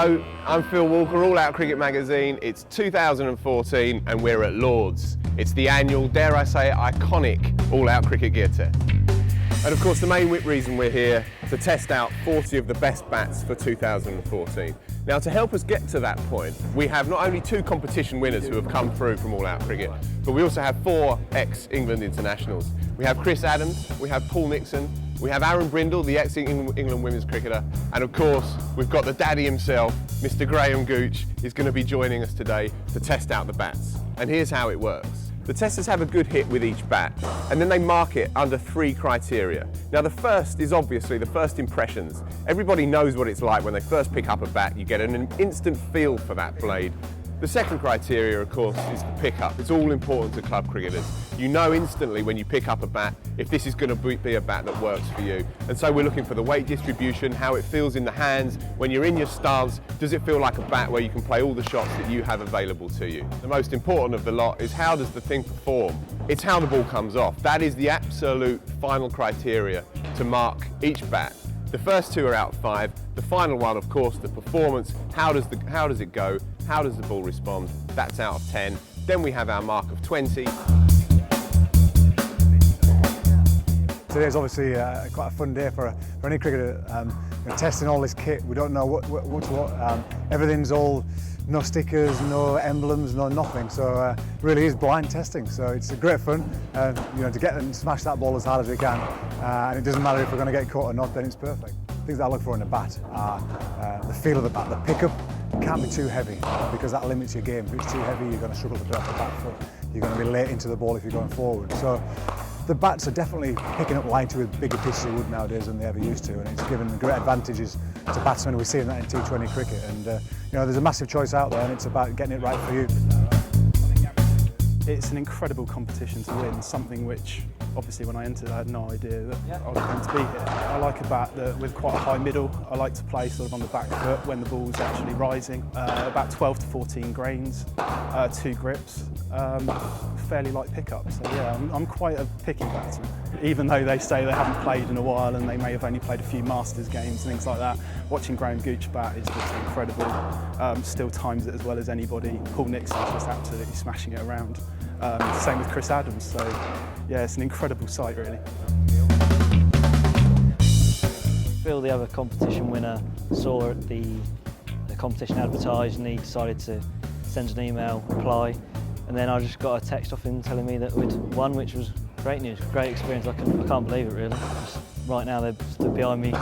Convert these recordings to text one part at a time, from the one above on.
Hello, I'm Phil Walker, All Out Cricket Magazine. It's 2014 and we're at Lord's. It's the annual, dare I say, iconic All Out Cricket Gear Test. And of course the main reason we're here to test out 40 of the best bats for 2014. Now to help us get to that point, we have not only 2 competition winners who have come through from All Out Cricket, but we also have 4 ex-England internationals. We have Chris Adams, we have Paul Nixon, we have Aaron Brindle, the ex-England women's cricketer, and of course we've got the daddy himself, Mr. Graham Gooch, is going to be joining us today to test out the bats. And here's how it works. The testers have a good hit with each bat, and then they mark it under 3 criteria. Now the first is obviously the first impressions. Everybody knows what it's like when they first pick up a bat. You get an instant feel for that blade. The second criteria, of course, is the pickup. It's all important to club cricketers. You know instantly when you pick up a bat if this is going to be a bat that works for you. And so we're looking for the weight distribution, how it feels in the hands. When you're in your stance, does it feel like a bat where you can play all the shots that you have available to you? The most important of the lot is how does the thing perform? It's how the ball comes off. That is the absolute final criteria to mark each bat. The first 2 are out of 5. The final one, of course, the performance. How does it go? How does the ball respond? That's out of 10. Then we have our mark of 20. Today is obviously quite a fun day for any cricketer. We're testing all this kit. We don't know what's what. Everything's all no stickers, no emblems, no nothing. So really is blind testing. So it's great fun. You know, to get and smash that ball as hard as we can. And it doesn't matter if we're going to get caught or not. Then it's perfect. Things that I look for in a bat are the feel of the bat, the pickup. It can't be too heavy because that limits your game. If it's too heavy, you're going to struggle to get off the back foot. You're going to be late into the ball if you're going forward. So the bats are definitely picking up lighter with bigger pieces of wood nowadays than they ever used to, and it's given great advantages to batsmen. We're seeing that in T20 cricket, and you know, there's a massive choice out there, and it's about getting it right for you. It's an incredible competition to win, something which obviously when I entered I had no idea that I was going to be here. I like a bat with quite a high middle. I like to play sort of on the back foot when the ball's actually rising. About 12 to 14 grains, 2 grips, fairly light pickup. So yeah, I'm quite a picky batsman. Even though they say they haven't played in a while and they may have only played a few Masters games and things like that, watching Graham Gooch bat is just incredible. Still times it as well as anybody. Paul Nixon's just absolutely smashing it around. Same with Chris Adams, so yeah, it's an incredible sight really. Phil, the other competition winner, saw the competition advertised and he decided to send an email, reply, and then I just got a text off him telling me that we'd won, which was great news, great experience. I can't believe it really. Just right now they're stood behind me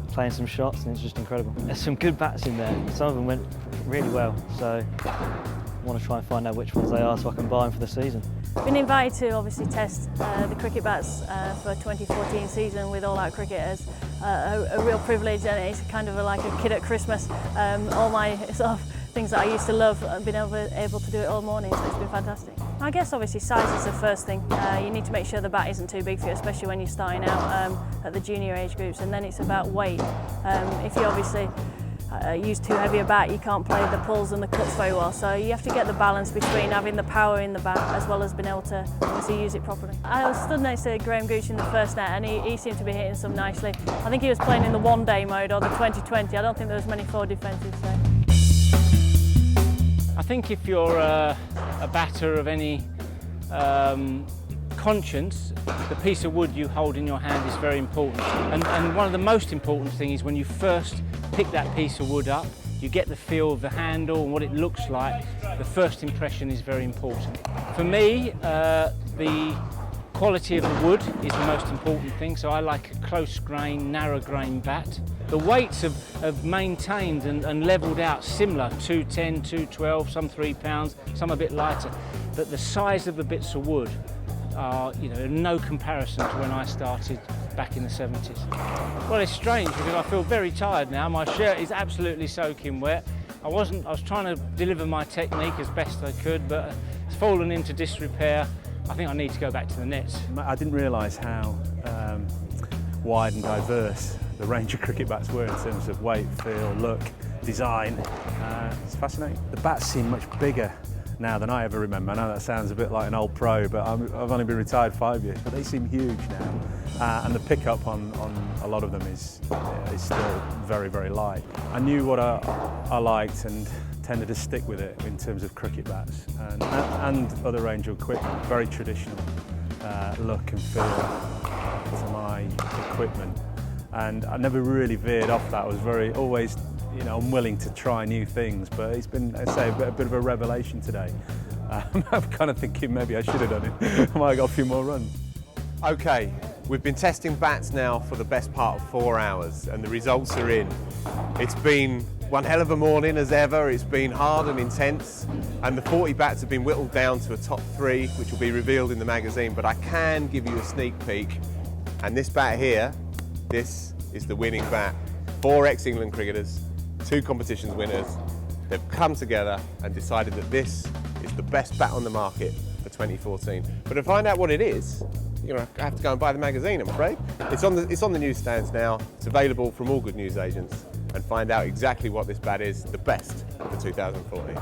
playing some shots and it's just incredible. There's some good bats in there, some of them went really well, so I want to try and find out which ones they are so I can buy them for the season. Been invited to obviously test the cricket bats for 2014 season with All Out Cricket as a real privilege, and it's kind of like a kid at Christmas. All my sort of things that I used to love, I've been able to do it all morning, so it's been fantastic. I guess obviously size is the first thing. You need to make sure the bat isn't too big for you, especially when you're starting out at the junior age groups, and then it's about weight. If you obviously use too heavy a bat, you can't play the pulls and the cuts very well, so you have to get the balance between having the power in the bat as well as being able to obviously use it properly. I was stood next to Graham Gooch in the first net and he seemed to be hitting some nicely. I think he was playing in the one-day mode or the 2020. I don't think there was many forward defences. So. I think if you're a batter of any conscience, the piece of wood you hold in your hand is very important. And one of the most important things is when you first pick that piece of wood up, you get the feel of the handle and what it looks like. The first impression is very important. For me, the quality of the wood is the most important thing, so I like a close grain, narrow grain bat. The weights have maintained and levelled out similar, 210, 212, some 3 pounds, some a bit lighter. But the size of the bits of wood are, you know, no comparison to when I started back in the 70s. Well, it's strange because I feel very tired now. My shirt is absolutely soaking wet. I was trying to deliver my technique as best I could, but it's fallen into disrepair. I think I need to go back to the nets. I didn't realise how wide and diverse the range of cricket bats were in terms of weight, feel, look, design. It's fascinating. The bats seem much bigger now than I ever remember. I know that sounds a bit like an old pro, but I've only been retired 5 years, but they seem huge now. and the pickup on a lot of them is still very, very light. I knew what I liked and tended to stick with it in terms of cricket bats and other range of equipment. Very traditional look and feel to my equipment, and I never really veered off that. I was always, you know, unwilling to try new things, but it's been, I say, a bit of a revelation today. I'm kind of thinking maybe I should have done it. I might have got a few more runs. Okay, we've been testing bats now for the best part of 4 hours, and the results are in. It's been one hell of a morning as ever. It's been hard and intense, and the 40 bats have been whittled down to a top 3, which will be revealed in the magazine, but I can give you a sneak peek. And this bat here, this is the winning bat. 4 ex-England cricketers, 2 competitions winners. They've come together and decided that this is the best bat on the market for 2014. But to find out what it is, you're going to have to go and buy the magazine, I'm afraid. It's on the newsstands now. It's available from all good newsagents. And find out exactly what this bat is, the best for 2014.